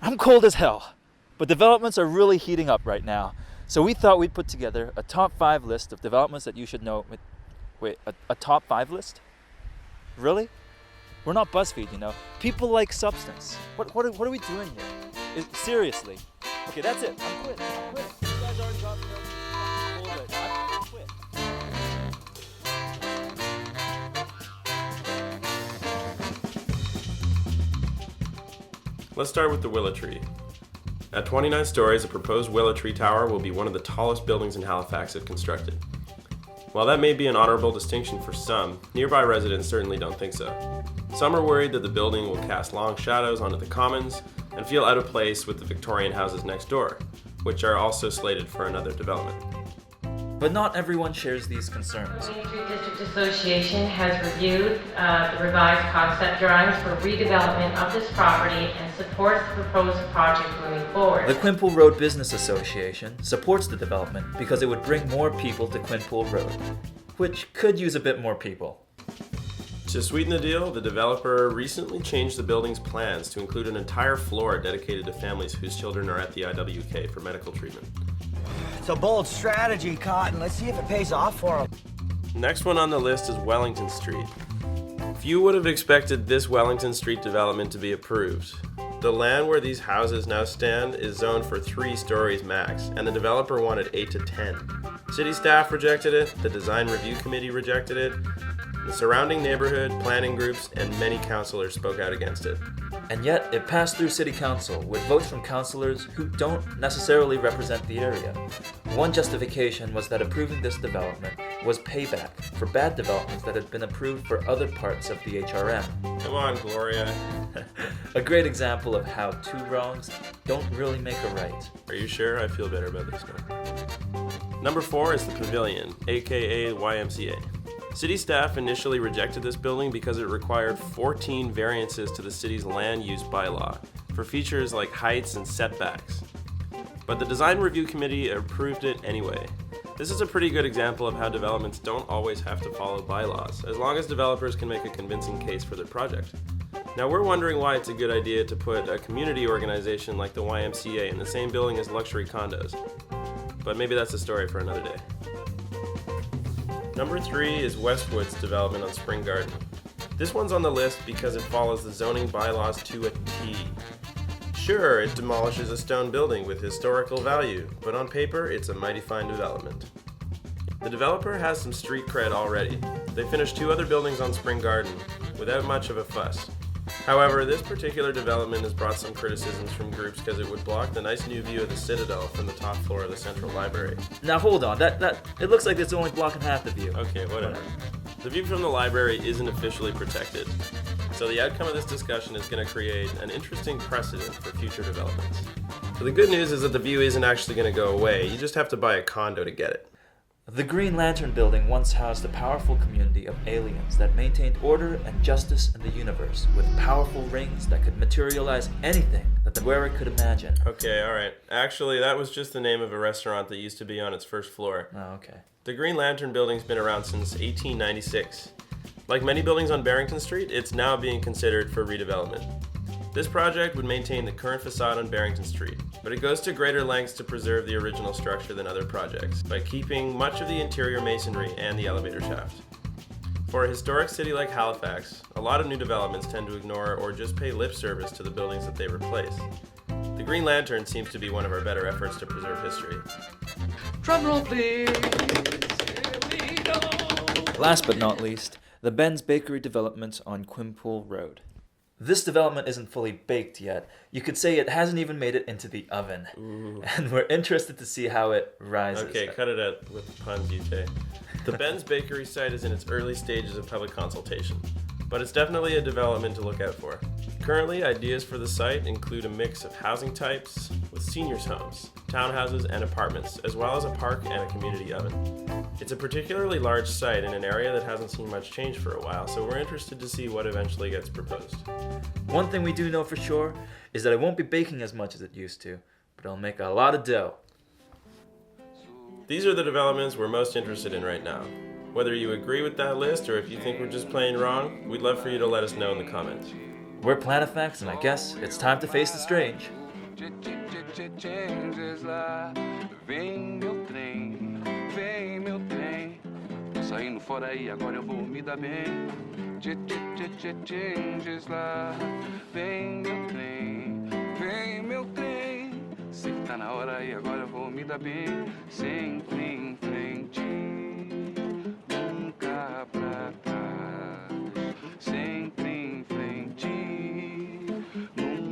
I'm cold as hell, but developments are really heating up right now. So we thought we'd put together a top 5 list of developments that you should know. Wait, a top 5 list? Really? We're not BuzzFeed, you know. People like substance. What are we doing here? Seriously. Okay, that's it. I'm quitting. You guys already got me cold right now. I quit. Let's start with the Willow Tree. At 29 stories, a proposed Willow Tree Tower will be one of the tallest buildings in Halifax if constructed. While that may be an honorable distinction for some, nearby residents certainly don't think so. Some are worried that the building will cast long shadows onto the commons and feel out of place with the Victorian houses next door, which are also slated for another development. But not everyone shares these concerns. The Wellington Street District Association has reviewed the revised concept drawings for redevelopment of this property and supports the proposed project moving forward. The Quinpool Road Business Association supports the development because it would bring more people to Quinpool Road, which could use a bit more people. To sweeten the deal, the developer recently changed the building's plans to include an entire floor dedicated to families whose children are at the IWK for medical treatment. It's a bold strategy, Cotton. Let's see if it pays off for him. Next one on the list is Wellington Street. Few would have expected this Wellington Street development to be approved. The land where these houses now stand is zoned for 3 stories max, and the developer wanted 8 to 10. City staff rejected it, the design review committee rejected it, the surrounding neighborhood, planning groups, and many councilors spoke out against it. And yet, it passed through City Council with votes from councillors who don't necessarily represent the area. One justification was that approving this development was payback for bad developments that had been approved for other parts of the HRM. Come on, Gloria. A great example of how 2 wrongs don't really make a right. Are you sure? I feel better about this now. Number 4 is the Pavilion, aka YMCA. City staff initially rejected this building because it required 14 variances to the city's land use bylaw for features like heights and setbacks. But the design review committee approved it anyway. This is a pretty good example of how developments don't always have to follow bylaws, as long as developers can make a convincing case for their project. Now we're wondering why it's a good idea to put a community organization like the YMCA in the same building as luxury condos. But maybe that's a story for another day. Number 3 is Westwood's development on Spring Garden. This one's on the list because it follows the zoning bylaws to a T. Sure, it demolishes a stone building with historical value, but on paper, it's a mighty fine development. The developer has some street cred already. They finished 2 other buildings on Spring Garden without much of a fuss. However, this particular development has brought some criticisms from groups because it would block the nice new view of the Citadel from the top floor of the Central Library. Now hold on, that it looks like it's only blocking half the view. Okay, whatever. The view from the library isn't officially protected, so the outcome of this discussion is going to create an interesting precedent for future developments. So the good news is that the view isn't actually going to go away, you just have to buy a condo to get it. The Green Lantern building once housed a powerful community of aliens that maintained order and justice in the universe, with powerful rings that could materialize anything that the wearer could imagine. Okay, alright. Actually, that was just the name of a restaurant that used to be on its first floor. Oh, okay. The Green Lantern building's been around since 1896. Like many buildings on Barrington Street, it's now being considered for redevelopment. This project would maintain the current facade on Barrington Street, but it goes to greater lengths to preserve the original structure than other projects, by keeping much of the interior masonry and the elevator shaft. For a historic city like Halifax, a lot of new developments tend to ignore or just pay lip service to the buildings that they replace. The Green Lantern seems to be one of our better efforts to preserve history. Drum roll, please. Last but not least, the Ben's Bakery development on Quinpool Road. This development isn't fully baked yet. You could say it hasn't even made it into the oven. Ooh. And we're interested to see how it rises. Okay, cut it out with the puns, you say. The Ben's Bakery site is in its early stages of public consultation, but it's definitely a development to look out for. Currently, ideas for the site include a mix of housing types with seniors' homes, townhouses, and apartments, as well as a park and a community oven. It's a particularly large site in an area that hasn't seen much change for a while, so we're interested to see what eventually gets proposed. One thing we do know for sure is that it won't be baking as much as it used to, but it'll make a lot of dough. These are the developments we're most interested in right now. Whether you agree with that list or if you think we're just plain wrong, we'd love for you to let us know in the comments. We're PLANifax, and I guess it's time to face the strange. Changes lá. Vem meu trem, vem meu trem. Tô saindo fora aí, agora eu vou me dar bem. Changes lá. Vem meu trem, vem meu trem. Sei que tá na hora aí, agora eu vou me dar bem. Sem trem.